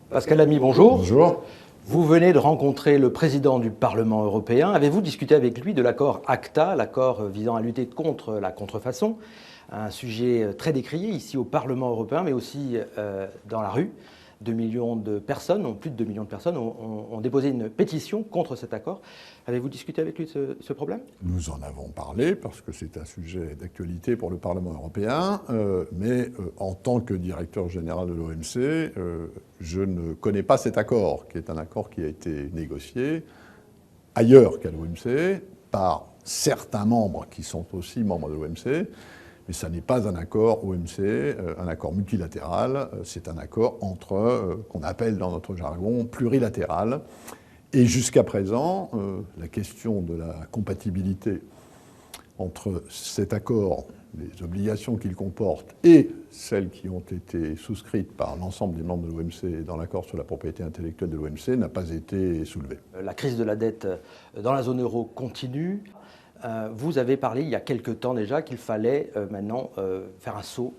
Pascal Lamy, bonjour. Bonjour. Vous venez de rencontrer le président du Parlement européen. Avez-vous discuté avec lui de l'accord ACTA, l'accord visant à lutter contre la contrefaçon, un sujet très décrié ici au Parlement européen, mais aussi dans la rue. 2 millions de personnes, plus de 2 millions de personnes, ont déposé une pétition contre cet accord. Avez-vous discuté avec lui de ce problème ? Nous en avons parlé parce que c'est un sujet d'actualité pour le Parlement européen, mais en tant que directeur général de l'OMC, je ne connais pas cet accord, qui est un accord qui a été négocié ailleurs qu'à l'OMC par certains membres qui sont aussi membres de l'OMC. Mais ça n'est pas un accord OMC, un accord multilatéral, c'est un accord entre, qu'on appelle dans notre jargon, plurilatéral. Et jusqu'à présent, la question de la compatibilité entre cet accord, les obligations qu'il comporte, et celles qui ont été souscrites par l'ensemble des membres de l'OMC dans l'accord sur la propriété intellectuelle de l'OMC n'a pas été soulevée. La crise de la dette dans la zone euro continue. Vous avez parlé il y a quelque temps déjà qu'il fallait maintenant faire un saut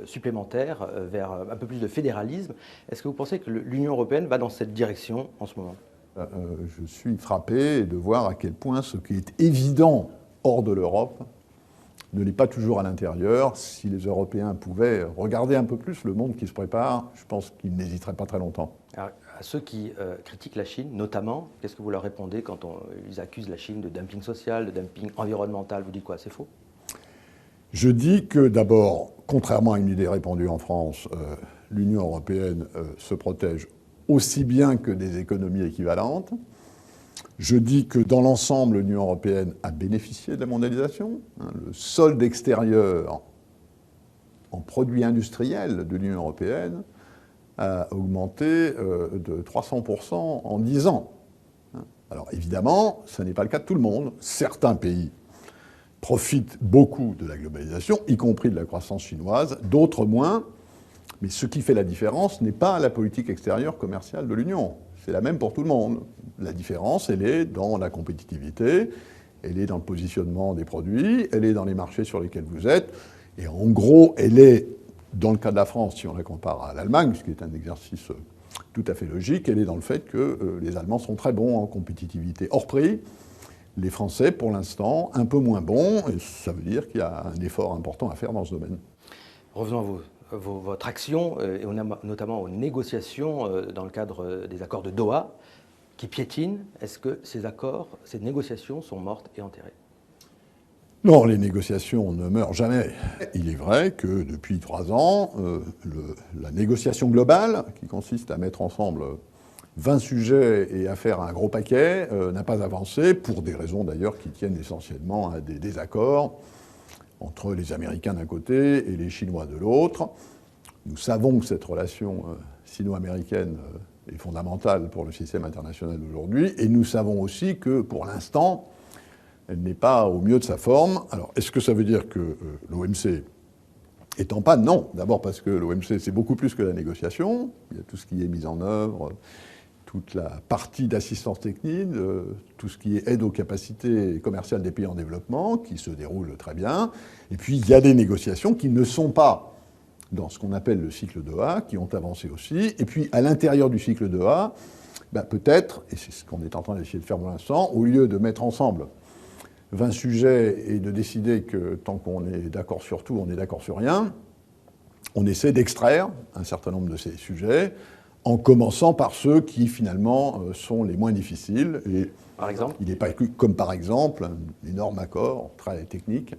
supplémentaire vers un peu plus de fédéralisme. Est-ce que vous pensez que l'Union européenne va dans cette direction en ce moment ? Je suis frappé de voir à quel point ce qui est évident hors de l'Europe ne l'est pas toujours à l'intérieur. Si les Européens pouvaient regarder un peu plus le monde qui se prépare, je pense qu'ils n'hésiteraient pas très longtemps. Alors, à ceux qui critiquent la Chine, notamment, qu'est-ce que vous leur répondez quand ils accusent la Chine de dumping social, de dumping environnemental ? Vous dites quoi ? C'est faux ? Je dis que d'abord, contrairement à une idée répandue en France, l'Union européenne se protège aussi bien que des économies équivalentes. Je dis que dans l'ensemble, l'Union européenne a bénéficié de la mondialisation. Le solde extérieur en produits industriels de l'Union européenne a augmenté de 300% en 10 ans. Alors évidemment, ce n'est pas le cas de tout le monde. Certains pays profitent beaucoup de la globalisation, y compris de la croissance chinoise, d'autres moins. Mais ce qui fait la différence n'est pas la politique extérieure commerciale de l'Union. C'est la même pour tout le monde. La différence, elle est dans la compétitivité, elle est dans le positionnement des produits, elle est dans les marchés sur lesquels vous êtes. Et en gros, elle est, dans le cas de la France, si on la compare à l'Allemagne, ce qui est un exercice tout à fait logique, elle est dans le fait que les Allemands sont très bons en compétitivité hors prix. Les Français, pour l'instant, un peu moins bons. Et ça veut dire qu'il y a un effort important à faire dans ce domaine. Revenons à votre action, et notamment aux négociations dans le cadre des accords de Doha, qui piétinent. Est-ce que ces négociations sont mortes et enterrées ? Non, les négociations ne meurent jamais. Il est vrai que depuis 3 ans, la négociation globale, qui consiste à mettre ensemble 20 sujets et à faire un gros paquet, n'a pas avancé, pour des raisons d'ailleurs qui tiennent essentiellement à des désaccords entre les Américains d'un côté et les Chinois de l'autre. Nous savons que cette relation sino-américaine est fondamentale pour le système international d'aujourd'hui, et nous savons aussi que, pour l'instant, elle n'est pas au mieux de sa forme. Alors, est-ce que ça veut dire que l'OMC est en panne ? Non. D'abord parce que l'OMC, c'est beaucoup plus que la négociation. Il y a tout ce qui est mis en œuvre, toute la partie d'assistance technique, tout ce qui est aide aux capacités commerciales des pays en développement, qui se déroule très bien. Et puis, il y a des négociations qui ne sont pas dans ce qu'on appelle le cycle Doha, qui ont avancé aussi. Et puis, à l'intérieur du cycle Doha, peut-être, et c'est ce qu'on est en train d'essayer de faire pour l'instant, au lieu de mettre ensemble 20 sujets et de décider que tant qu'on est d'accord sur tout, on est d'accord sur rien, on essaie d'extraire un certain nombre de ces sujets, en commençant par ceux qui, finalement, sont les moins difficiles. Et par exemple ? il n'est pas comme, par exemple, un énorme accord très technique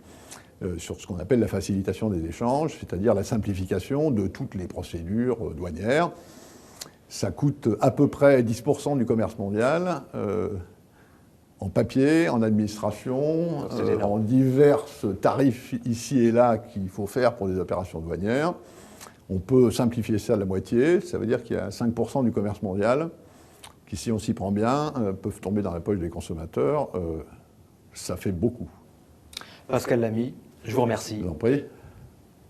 sur ce qu'on appelle la facilitation des échanges, c'est-à-dire la simplification de toutes les procédures douanières. Ça coûte à peu près 10% du commerce mondial, en papier, en administration, en divers tarifs ici et là qu'il faut faire pour des opérations douanières. On peut simplifier ça à la moitié, ça veut dire qu'il y a 5% du commerce mondial qui, si on s'y prend bien, peuvent tomber dans la poche des consommateurs. Ça fait beaucoup. Pascal Lamy, je vous remercie. Je vous en prie.